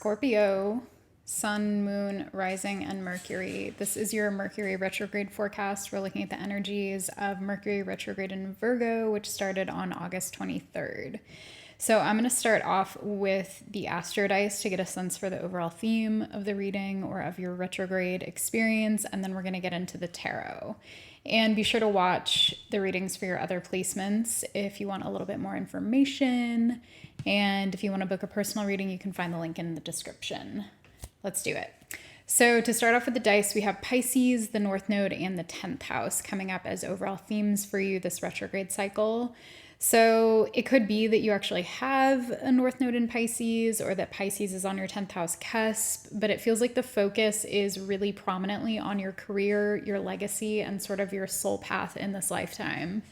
Scorpio, Sun, Moon, Rising, and Mercury. This is your Mercury Retrograde forecast. We're looking at the energies of Mercury Retrograde in Virgo, which started on August 23rd. So I'm going to start off with the Astro Dice to get a sense for the overall theme of the reading or of your retrograde experience, and then we're going to get into the tarot. And be sure to watch the readings for your other placements if you want a little bit more information. And if you want to book a personal reading, you can find the link in the description. Let's do it. So to start off with the dice, we have Pisces, the North Node, and the 10th house coming up as overall themes for you this retrograde cycle. So it could be that you actually have a North Node in Pisces, or that Pisces is on your 10th house cusp, but it feels like the focus is really prominently on your career, your legacy, and sort of your soul path in this lifetime.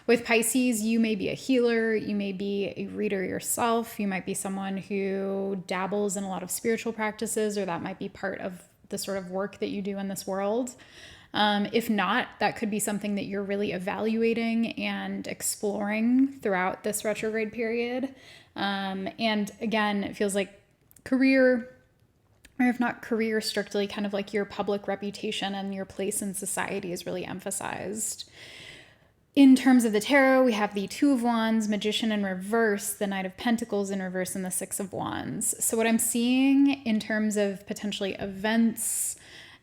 With Pisces, you may be a healer, you may be a reader yourself, you might be someone who dabbles in a lot of spiritual practices, or that might be part of the sort of work that you do in this world. If not, that could be something that you're really evaluating and exploring throughout this retrograde period. And again, it feels like career, or if not career strictly, kind of like your public reputation and your place in society is really emphasized. In terms of the tarot, we have the Two of Wands, Magician in reverse, the Knight of Pentacles in reverse, and the Six of Wands. So what I'm seeing in terms of potentially events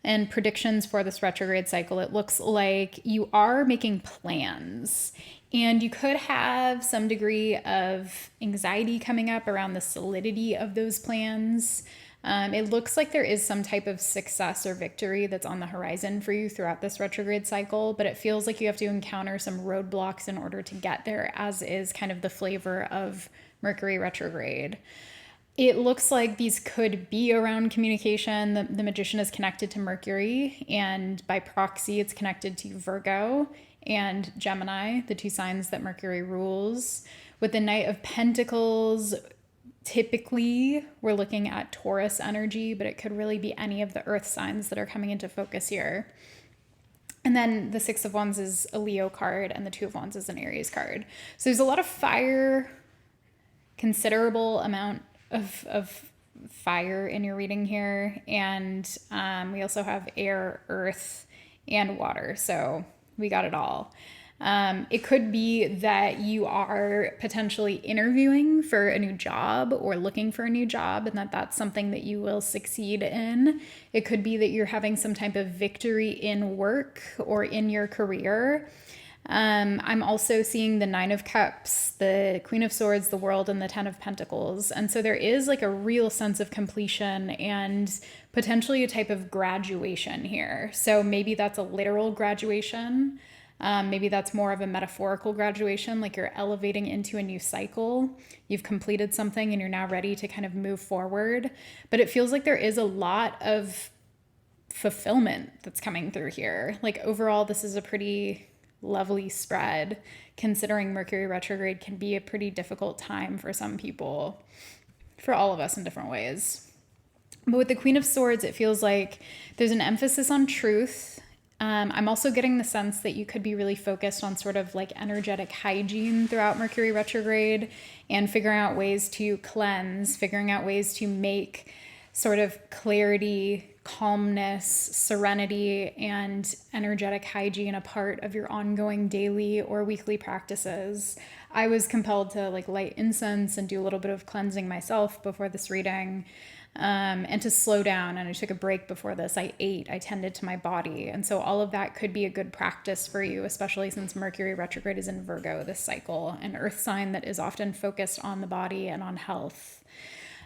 and predictions for this retrograde cycle, it looks like you are making plans, and you could have some degree of anxiety coming up around the solidity of those plans. It looks like there is some type of success or victory that's on the horizon for you throughout this retrograde cycle, but it feels like you have to encounter some roadblocks in order to get there, as is kind of the flavor of Mercury retrograde. It looks like these could be around communication. The Magician is connected to Mercury, and by proxy, it's connected to Virgo and Gemini, the two signs that Mercury rules. With the Knight of Pentacles, typically we're looking at Taurus energy, but it could really be any of the earth signs that are coming into focus here. And then the Six of Wands is a Leo card, and the Two of Wands is an Aries card. So there's a lot of fire, considerable amount of fire in your reading here. And we also have air, earth, and water. So we got it all. It could be that you are potentially interviewing for a new job or looking for a new job, and that's something that you will succeed in. It could be that you're having some type of victory in work or in your career. I'm also seeing the Nine of Cups, the Queen of Swords, the World, and the Ten of Pentacles. And so there is like a real sense of completion and potentially a type of graduation here. So maybe that's a literal graduation. Maybe that's more of a metaphorical graduation, like you're elevating into a new cycle. You've completed something and you're now ready to kind of move forward. But it feels like there is a lot of fulfillment that's coming through here. Like overall, this is a pretty lovely spread, considering Mercury retrograde can be a pretty difficult time for some people, for all of us in different ways. But with the Queen of Swords, it feels like there's an emphasis on truth. I'm also getting the sense that you could be really focused on sort of like energetic hygiene throughout Mercury retrograde and figuring out ways to cleanse, figuring out ways to make sort of clarity, calmness, serenity, and energetic hygiene a part of your ongoing daily or weekly practices. I was compelled to like light incense and do a little bit of cleansing myself before this reading, and to slow down. And I took a break before this. I ate, I tended to my body. And so all of that could be a good practice for you, especially since Mercury retrograde is in Virgo this cycle, an earth sign that is often focused on the body and on health.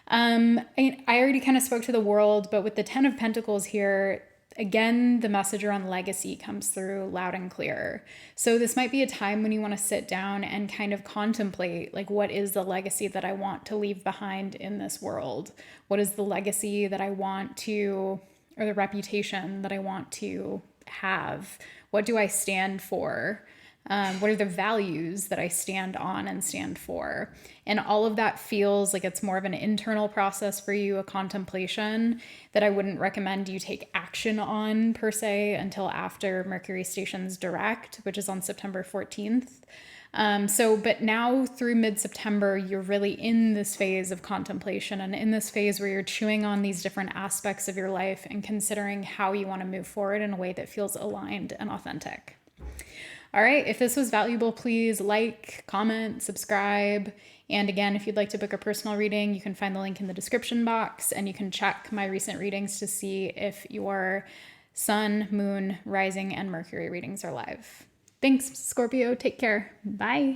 I already kind of spoke to the World, but with the Ten of Pentacles here, again, the message around legacy comes through loud and clear. So this might be a time when you want to sit down and kind of contemplate, like, what is the legacy that I want to leave behind in this world? What is the legacy that I want to, or the reputation that I want to have? What do I stand for? What are the values that I stand on and stand for? And all of that feels like it's more of an internal process for you, a contemplation that I wouldn't recommend you take action on per se until after Mercury stations direct, which is on September 14th. But now through mid-September, you're really in this phase of contemplation and in this phase where you're chewing on these different aspects of your life and considering how you want to move forward in a way that feels aligned and authentic. All right, if this was valuable, please like, comment, subscribe. And again, if you'd like to book a personal reading, you can find the link in the description box, and you can check my recent readings to see if your sun, moon, rising, and Mercury readings are live. Thanks, Scorpio. Take care. Bye.